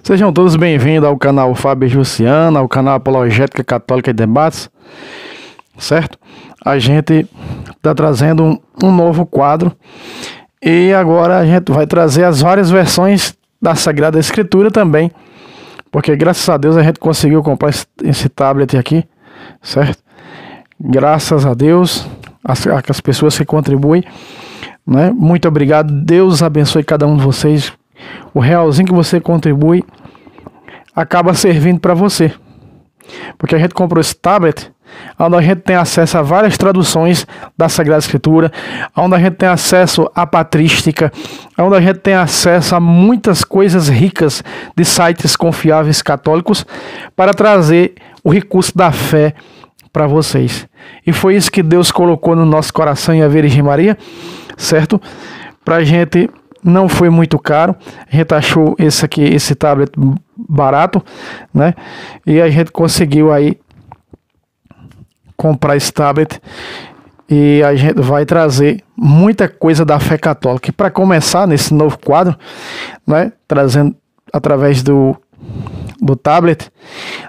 Sejam todos bem-vindos ao canal Fábio Jussiano, ao canal Apologética Católica e Debates, certo? A gente está trazendo um novo quadro e agora a gente vai trazer as várias versões da Sagrada Escritura também, porque graças a Deus a gente conseguiu comprar esse tablet aqui, certo? Graças a Deus, as pessoas que contribuem, né? Muito obrigado, Deus abençoe cada um de vocês. O realzinho que você contribui acaba servindo para você, porque a gente comprou esse tablet onde a gente tem acesso a várias traduções da Sagrada Escritura, onde a gente tem acesso à patrística, onde a gente tem acesso a muitas coisas ricas de sites confiáveis católicos para trazer o recurso da fé para vocês. E foi isso que Deus colocou no nosso coração e a Virgem Maria, certo? Para a gente. Não foi muito caro, a gente achou esse tablet barato, né? E a gente conseguiu aí comprar esse tablet e a gente vai trazer muita coisa da fé católica. E para começar nesse novo quadro, né? Trazendo através do tablet,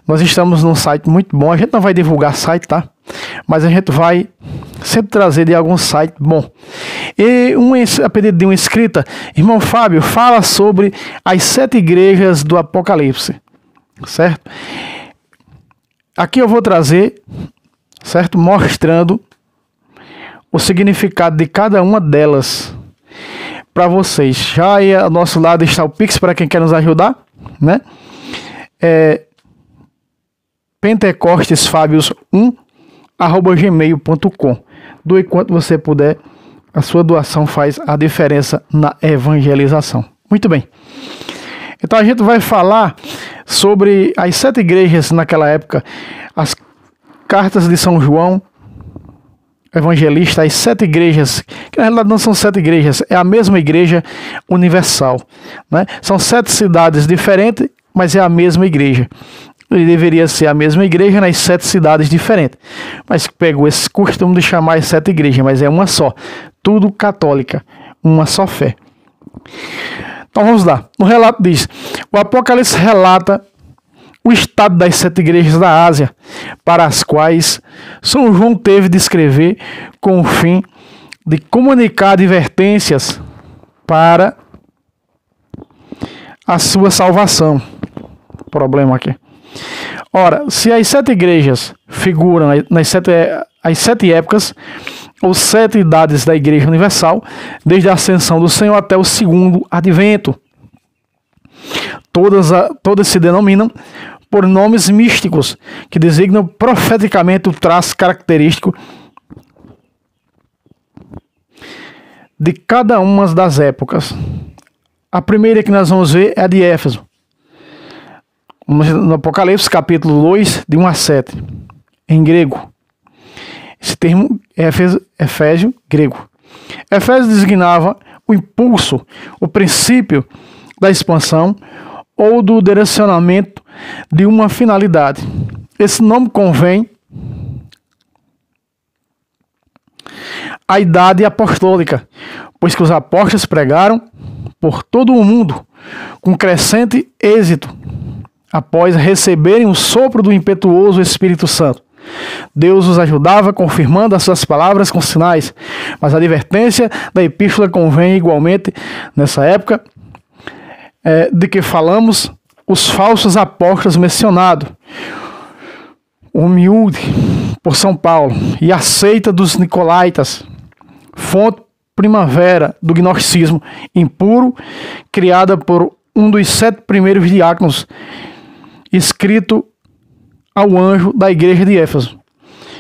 nós estamos num site muito bom. A gente não vai divulgar site, tá? Mas a gente vai sempre trazer de algum site bom. E a pedido de uma inscrita, irmão Fábio, fala sobre as 7 igrejas do Apocalipse, certo? Aqui eu vou trazer, certo? Mostrando o significado de cada uma delas para vocês. Já aí ao nosso lado está o Pix para quem quer nos ajudar, né? pentecostesfabios1@gmail.com. Doe quanto você puder, a sua doação faz a diferença na evangelização. Muito bem. Então a gente vai falar sobre as 7 igrejas naquela época, as cartas de São João Evangelista, as 7 igrejas, que na realidade não são 7 igrejas, é a mesma igreja universal, né? São 7 cidades diferentes, mas é a mesma igreja. Ele deveria ser a mesma igreja nas 7 cidades diferentes, mas pegou esse costume de chamar as 7 igrejas, mas é uma só, tudo católica, uma só fé. Então vamos lá. No relato diz: o Apocalipse relata o estado das 7 igrejas da Ásia, para as quais São João teve de escrever com o fim de comunicar advertências para a sua salvação. Problema aqui. Ora, se as 7 igrejas figuram as 7 épocas ou 7 idades da Igreja Universal, desde a ascensão do Senhor até o segundo advento, todas se denominam por nomes místicos que designam profeticamente o traço característico de cada uma das épocas. A primeira que nós vamos ver é a de Éfeso, no Apocalipse capítulo 2, de 1 a 7, em grego. Esse termo é Efésio grego. Efésio designava o impulso, o princípio da expansão ou do direcionamento de uma finalidade. Esse nome convém à idade apostólica, pois que os apóstolos pregaram por todo o mundo com crescente êxito após receberem o sopro do impetuoso Espírito Santo. Deus os ajudava, confirmando as suas palavras com sinais, mas a advertência da epístola convém igualmente, nessa época, de que falamos, os falsos apóstolos mencionados, humilde por São Paulo, e a seita dos Nicolaitas, fonte primavera do gnosticismo impuro, criada por um dos 7 primeiros diáconos, escrito ao anjo da igreja de Éfeso,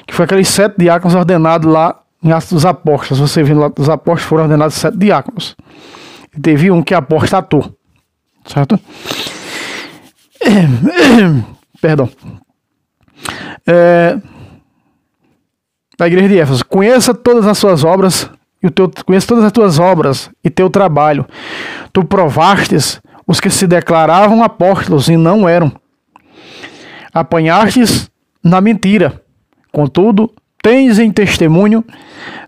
que foi aqueles 7 diáconos ordenados lá em Atos dos Apóstolos. Você vê lá, os apóstolos foram ordenados 7 diáconos. E teve um que apostatou, certo? Perdão. Da igreja de Éfeso: conheça todas as suas obras conheça todas as tuas obras e teu trabalho. Tu provastes os que se declaravam apóstolos e não eram. Apanhastes na mentira. Contudo, tens em testemunho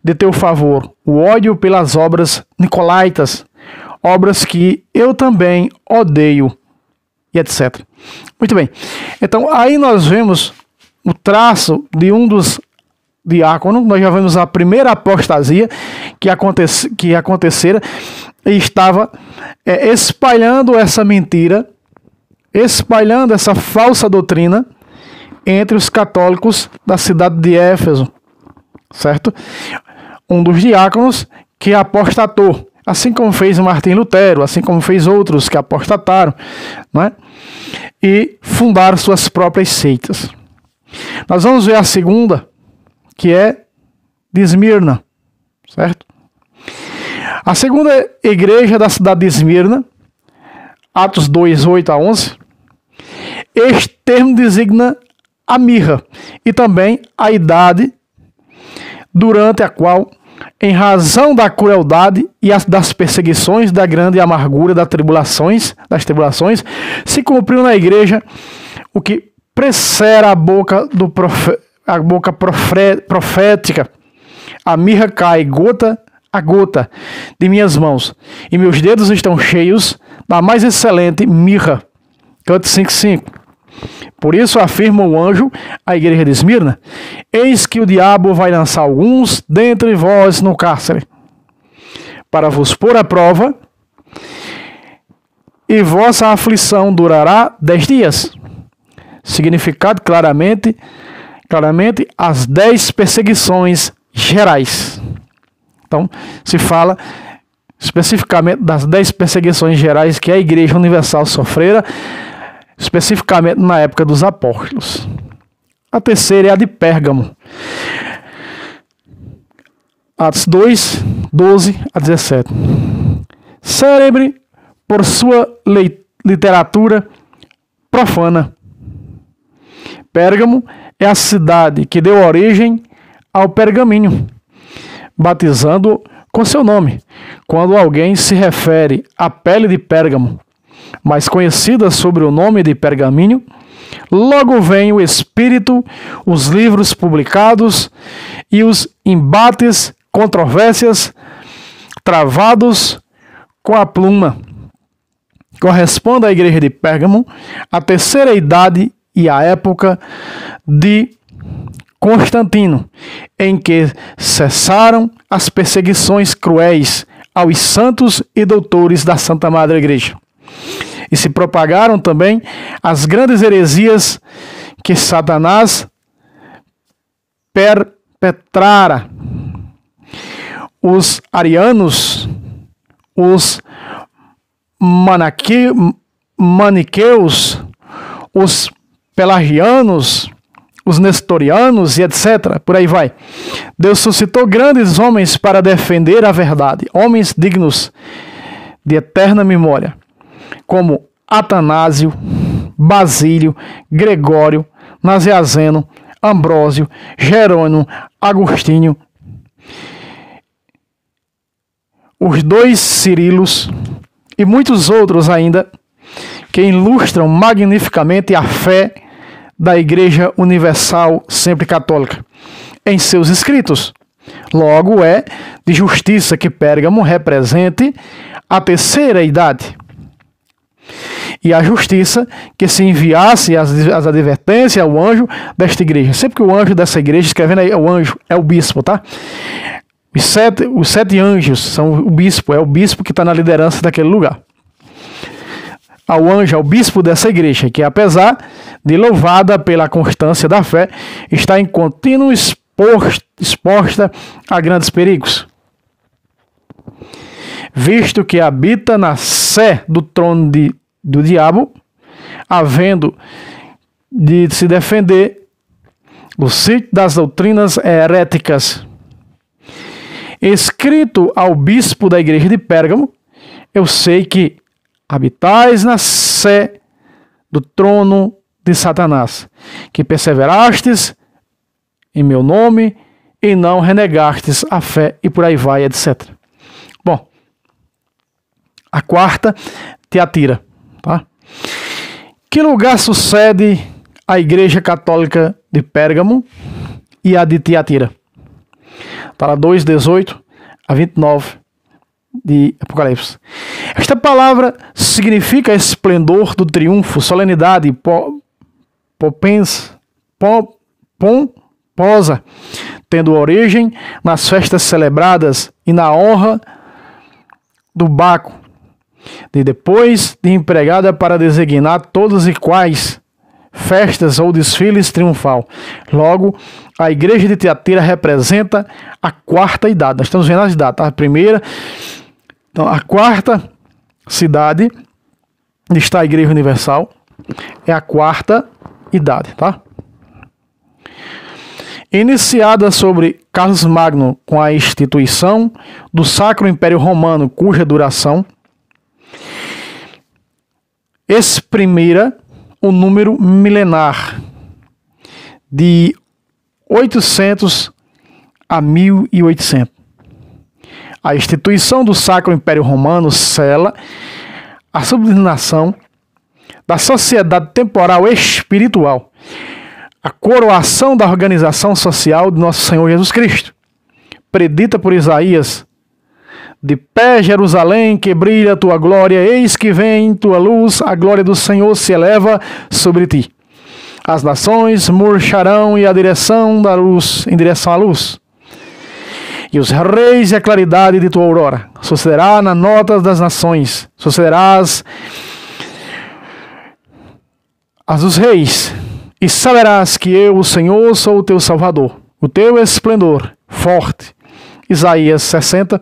de teu favor o ódio pelas obras nicolaitas, obras que eu também odeio. e etc. Muito bem. Então, aí nós vemos o traço de um dos diáconos. Nós já vemos a primeira apostasia que acontecera e estava espalhando essa mentira, espalhando essa falsa doutrina entre os católicos da cidade de Éfeso, certo? Um dos diáconos que apostatou, assim como fez Martim Lutero, assim como fez outros que apostataram, não é? E fundaram suas próprias seitas. Nós vamos ver a segunda, que é de Esmirna, certo? A segunda igreja da cidade de Esmirna, Atos 2, 8 a 11, este termo designa a mirra e também a idade durante a qual, em razão da crueldade e das perseguições, da grande amargura das tribulações, se cumpriu na igreja o que precera a boca profética. A mirra cai gota a gota de minhas mãos, e meus dedos estão cheios da mais excelente mirra. Canto 5:5. Por isso afirma o anjo à igreja de Esmirna: eis que o diabo vai lançar alguns dentre vós no cárcere, para vos pôr à prova, e vossa aflição durará 10 dias. Significado claramente as 10 perseguições gerais. Então, se fala especificamente das 10 perseguições gerais que a Igreja Universal sofrera, especificamente na época dos apóstolos. A terceira é a de Pérgamo. Atos 2, 12 a 17. Célebre por sua literatura profana, Pérgamo é a cidade que deu origem ao pergaminho, batizando com seu nome, quando alguém se refere à pele de Pérgamo, mais conhecida sob o nome de pergaminho, logo vem o espírito, os livros publicados e os embates, controvérsias travados com a pluma. Corresponde à igreja de Pérgamo a terceira idade e a época de Constantino, em que cessaram as perseguições cruéis aos santos e doutores da Santa Madre Igreja. E se propagaram também as grandes heresias que Satanás perpetrara. Os arianos, os maniqueus, os pelagianos, os nestorianos e etc. Por aí vai. Deus suscitou grandes homens para defender a verdade, homens dignos de eterna memória, como Atanásio, Basílio, Gregório, Nazianzeno, Ambrósio, Jerônimo, Agostinho, os 2 Cirilos e muitos outros ainda, que ilustram magnificamente a fé da Igreja Universal sempre católica em seus escritos. Logo é de justiça que Pérgamo represente a terceira idade, e a justiça que se enviasse as advertências ao anjo desta igreja. Sempre que o anjo dessa igreja, escrevendo aí, o anjo é o bispo, tá? Os 7 anjos são o bispo, é o bispo que está na liderança daquele lugar. Ao anjo, ao bispo dessa igreja, que apesar de louvada pela constância da fé, está em contínuo exposta a grandes perigos, visto que habita na sé do trono do diabo, havendo de se defender do sítio das doutrinas heréticas. Escrito ao bispo da igreja de Pérgamo: eu sei que habitais na sé do trono de Satanás, que perseverastes em meu nome e não renegastes a fé, e por aí vai, etc. Bom, a quarta, Tiatira. Tá? Que lugar sucede a Igreja Católica de Pérgamo e a de Tiatira? Está lá 2, 18 a 29 de Apocalipse. Esta palavra significa esplendor do triunfo, solenidade, pomposa, tendo origem nas festas celebradas e na honra do Baco, de depois de empregada para designar todas e quais festas ou desfiles triunfal. Logo, a igreja de Tiatira representa a quarta idade. Nós estamos vendo as datas. A primeira, então, a quarta cidade onde está a Igreja Universal é a quarta idade, tá? Iniciada sobre Carlos Magno com a instituição do Sacro Império Romano, cuja duração exprimira o número milenar de 800 a 1800. A instituição do Sacro Império Romano sela a subordinação da sociedade temporal espiritual, a coroação da organização social de nosso Senhor Jesus Cristo, predita por Isaías: de pé, Jerusalém, que brilha a tua glória, eis que vem tua luz, a glória do Senhor se eleva sobre ti. As nações murcharão e a direção da luz, em direção à luz. E os reis e a claridade de tua aurora. Sucederá na nota das nações, sucederás as dos reis, e saberás que eu, o Senhor, sou o teu Salvador, o teu esplendor forte. Isaías 60,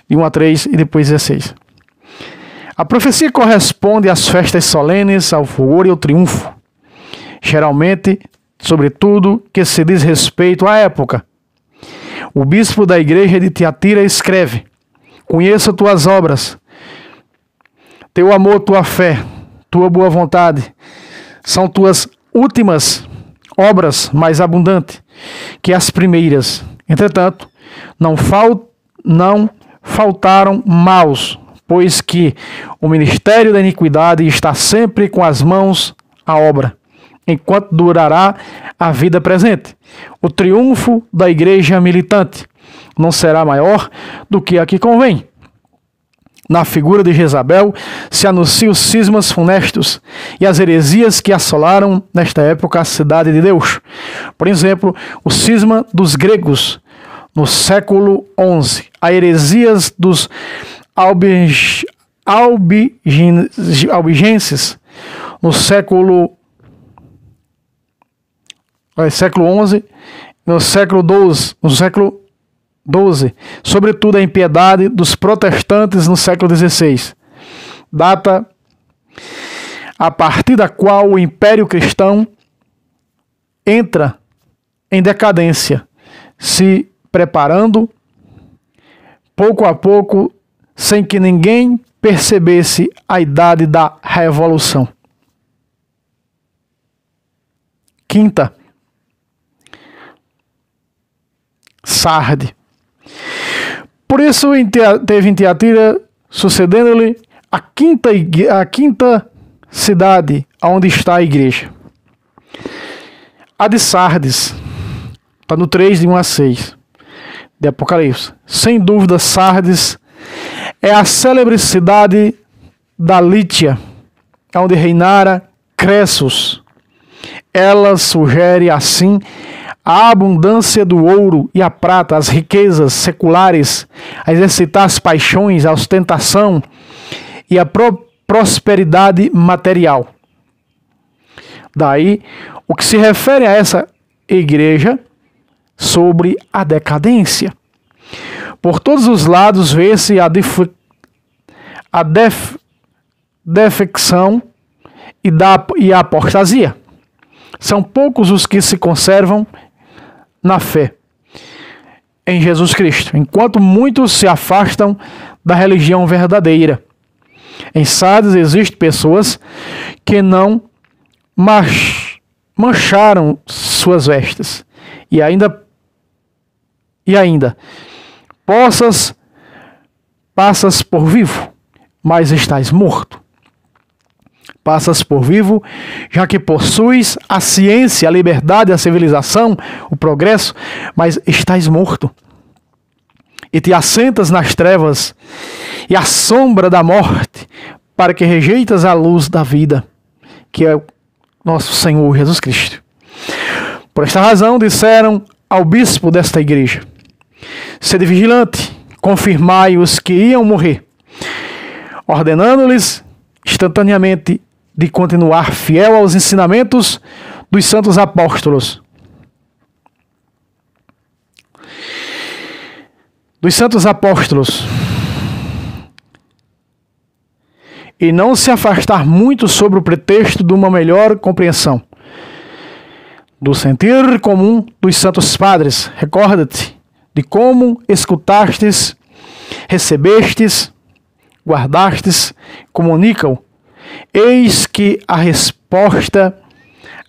de 1 a 3 e depois 16. A profecia corresponde às festas solenes, ao fulgor e ao triunfo, geralmente, sobretudo, que se diz respeito à época. O bispo da igreja de Tiatira escreve: conheço tuas obras, teu amor, tua fé, tua boa vontade, são tuas últimas obras mais abundantes que as primeiras. Entretanto, não faltaram maus, pois que o ministério da iniquidade está sempre com as mãos à obra, enquanto durará a vida presente. O triunfo da igreja militante não será maior do que a que convém. Na figura de Jezabel se anunciam os cismas funestos e as heresias que assolaram nesta época a cidade de Deus. Por exemplo, o cisma dos gregos no século XI, a heresias dos albigenses no século XI, no século XII, sobretudo a impiedade dos protestantes no século XVI, data a partir da qual o Império Cristão entra em decadência, se preparando pouco a pouco, sem que ninguém percebesse a idade da Revolução. Quinta, Sarde. Por isso teve em Tiatira, sucedendo-lhe, a quinta cidade onde está a igreja. A de Sardes, está no 3, de 1 a 6, de Apocalipse. Sem dúvida, Sardes é a célebre cidade da Lítia, onde reinara Cressos. Ela sugere, assim, a abundância do ouro e a prata, as riquezas seculares, a exercitar as paixões, a ostentação e a prosperidade material. Daí, o que se refere a essa igreja sobre a decadência. Por todos os lados vê-se a defecção e a apostasia. São poucos os que se conservam na fé em Jesus Cristo, enquanto muitos se afastam da religião verdadeira. Em Sardes existem pessoas que não mancharam suas vestes, e ainda passas por vivo, mas estás morto. Passas por vivo, já que possuis a ciência, a liberdade, a civilização, o progresso, mas estás morto. e te assentas nas trevas e à sombra da morte, para que rejeitas a luz da vida, que é o nosso Senhor Jesus Cristo. Por esta razão disseram ao bispo desta igreja: sede vigilante, confirmai os que iam morrer, ordenando-lhes instantaneamente de continuar fiel aos ensinamentos dos santos apóstolos. E não se afastar muito sobre o pretexto de uma melhor compreensão do sentir comum dos santos padres. Recorda-te de como escutastes, recebestes, guardastes, comunicam. Eis que a resposta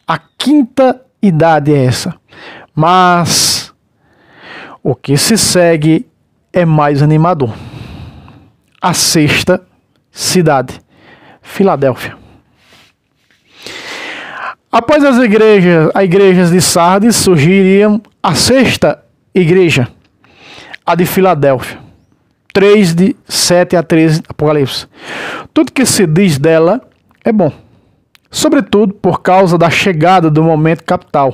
à quinta idade é essa. Mas o que se segue é mais animador. A sexta cidade, Filadélfia. Após as igrejas de Sardes, surgiria a sexta igreja, a de Filadélfia. 3 de 7 a 13, Apocalipse. Tudo que se diz dela é bom, sobretudo por causa da chegada do momento capital,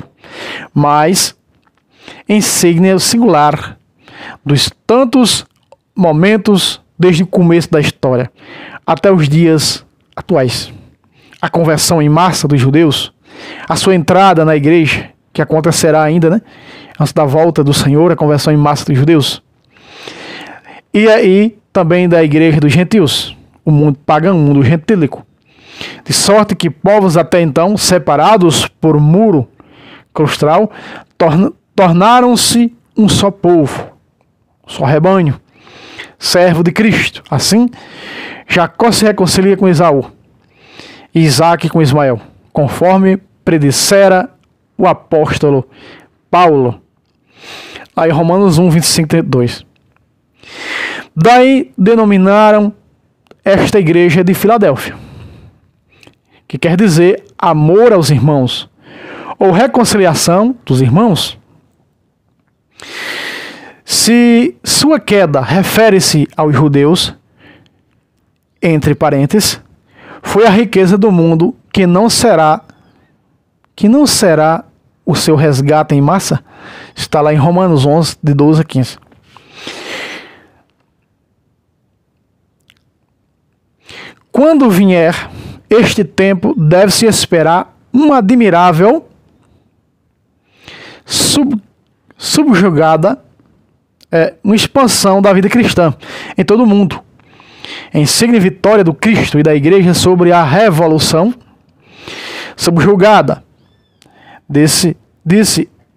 mas insígnia singular dos tantos momentos desde o começo da história até os dias atuais. A conversão em massa dos judeus, a sua entrada na igreja, que acontecerá ainda, antes da volta do Senhor, a conversão em massa dos judeus. E aí também da igreja dos gentios, o mundo pagão, o mundo gentílico. De sorte que povos até então separados por muro claustral tornaram-se um só povo, só rebanho, servo de Cristo. Assim, Jacó se reconcilia com Esaú, e Isaac com Ismael, conforme predissera o apóstolo Paulo. Aí Romanos 1, 25, 32. Daí denominaram esta igreja de Filadélfia, que quer dizer amor aos irmãos, ou reconciliação dos irmãos. Se sua queda refere-se aos judeus, entre parênteses, foi a riqueza do mundo que não será o seu resgate em massa. Está lá em Romanos 11, de 12 a 15. Quando vier este tempo, deve-se esperar uma admirável subjugada, uma expansão da vida cristã em todo o mundo. Em signo de vitória do Cristo e da Igreja sobre a revolução subjugada. Disse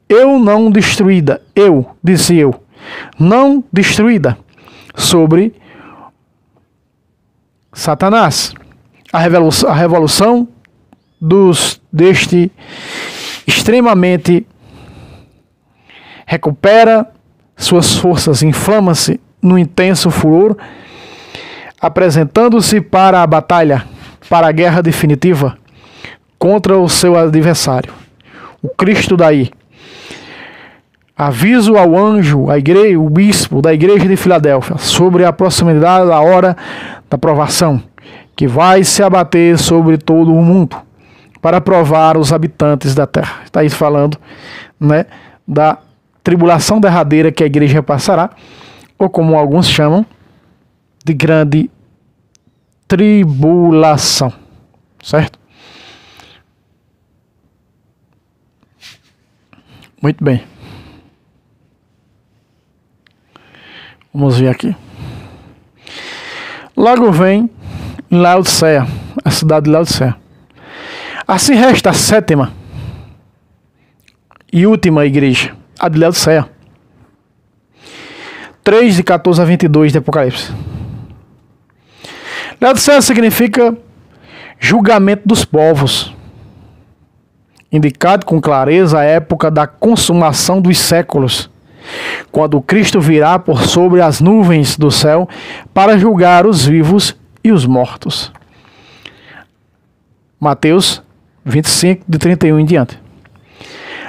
eu não destruída, não destruída, sobre Satanás. A revolução deste extremamente recupera suas forças, inflama-se no intenso furor, apresentando-se para a batalha, para a guerra definitiva contra o seu adversário, o Cristo daí. Aviso ao anjo, à igreja, o bispo da igreja de Filadélfia, sobre a proximidade da hora da provação, que vai se abater sobre todo o mundo, para provar os habitantes da terra. Está aí falando, da tribulação derradeira que a igreja passará, ou como alguns chamam, de grande tribulação. Certo? Muito bem. Vamos ver aqui. Logo vem Laodiceia, a cidade de Laodiceia. Assim resta a sétima e última igreja, a de Laodiceia. 3 de 14 a 22 de Apocalipse. Laodiceia significa julgamento dos povos, indicado com clareza a época da consumação dos séculos, quando Cristo virá por sobre as nuvens do céu para julgar os vivos e os mortos. Mateus 25, de 31 em diante.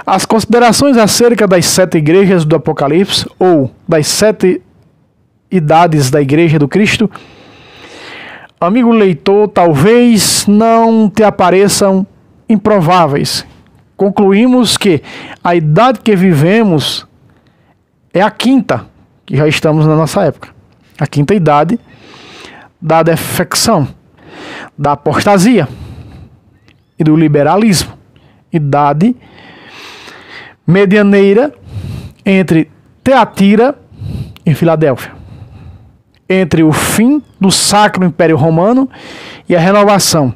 As considerações acerca das 7 igrejas do Apocalipse, ou das 7 idades da Igreja do Cristo, amigo leitor, talvez não te apareçam improváveis. Concluímos que a idade que vivemos é a quinta, que já estamos na nossa época. A quinta idade da defecção, da apostasia e do liberalismo. Idade medianeira entre Teatira e Filadélfia. Entre o fim do Sacro Império Romano e a renovação,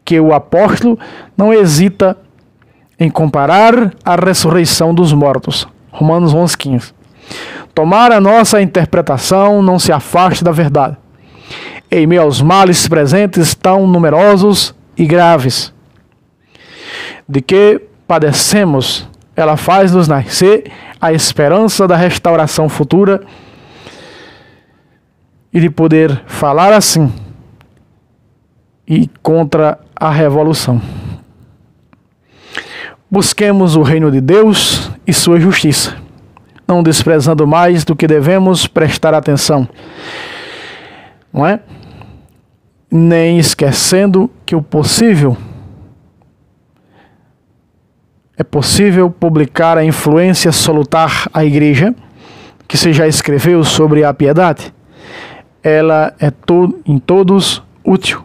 que o apóstolo não hesita em comparar a ressurreição dos mortos. Romanos 11:15. Tomar a nossa interpretação não se afaste da verdade. Em meio aos males presentes tão numerosos e graves, de que padecemos, ela faz-nos nascer a esperança da restauração futura e de poder falar assim e contra a revolução. Busquemos o reino de Deus e sua justiça, não desprezando mais do que devemos prestar atenção, não é? Nem esquecendo que é possível publicar a influência salutar à Igreja, que se já escreveu sobre a piedade. Ela é em todos útil,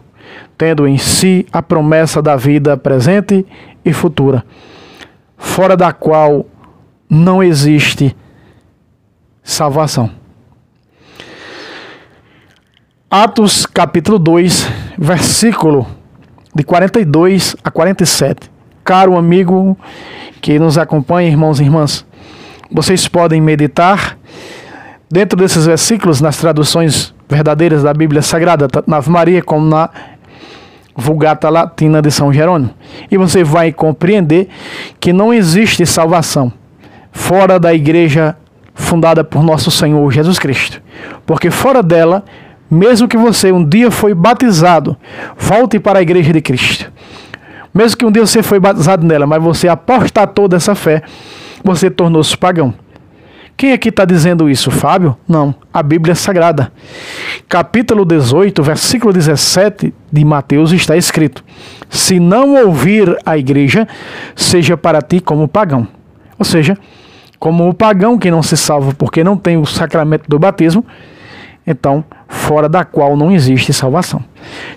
tendo em si a promessa da vida presente e futura, fora da qual não existe salvação. Atos capítulo 2, versículo de 42 a 47. Caro amigo que nos acompanha, irmãos e irmãs, vocês podem meditar dentro desses versículos nas traduções verdadeiras da Bíblia Sagrada, tanto na Ave Maria como na Vulgata Latina de São Jerônimo. E você vai compreender que não existe salvação fora da igreja fundada por nosso Senhor Jesus Cristo. Porque fora dela, mesmo que você um dia foi batizado, volte para a igreja de Cristo. Mesmo que um dia você foi batizado nela, mas você apostatou dessa fé, você tornou-se pagão. Quem aqui está dizendo isso, Fábio? Não, a Bíblia Sagrada. Capítulo 18, versículo 17 de Mateus está escrito: se não ouvir a igreja, seja para ti como pagão. Ou seja, como o pagão que não se salva porque não tem o sacramento do batismo, então, fora da qual não existe salvação.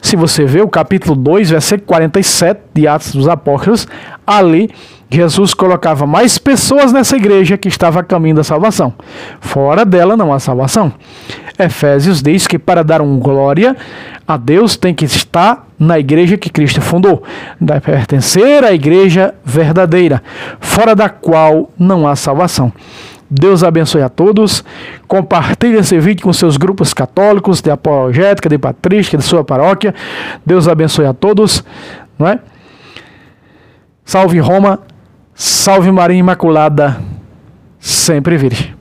Se você vê o capítulo 2, versículo 47 de Atos dos Apóstolos, ali Jesus colocava mais pessoas nessa igreja que estava a caminho da salvação. Fora dela não há salvação. Efésios diz que para dar glória a Deus tem que estar na igreja que Cristo fundou, deve pertencer à igreja verdadeira, fora da qual não há salvação. Deus abençoe a todos. Compartilhe esse vídeo com seus grupos católicos, de apologética, de patrística, de sua paróquia. Deus abençoe a todos, não é? Salve Roma, salve Maria Imaculada, sempre virgem.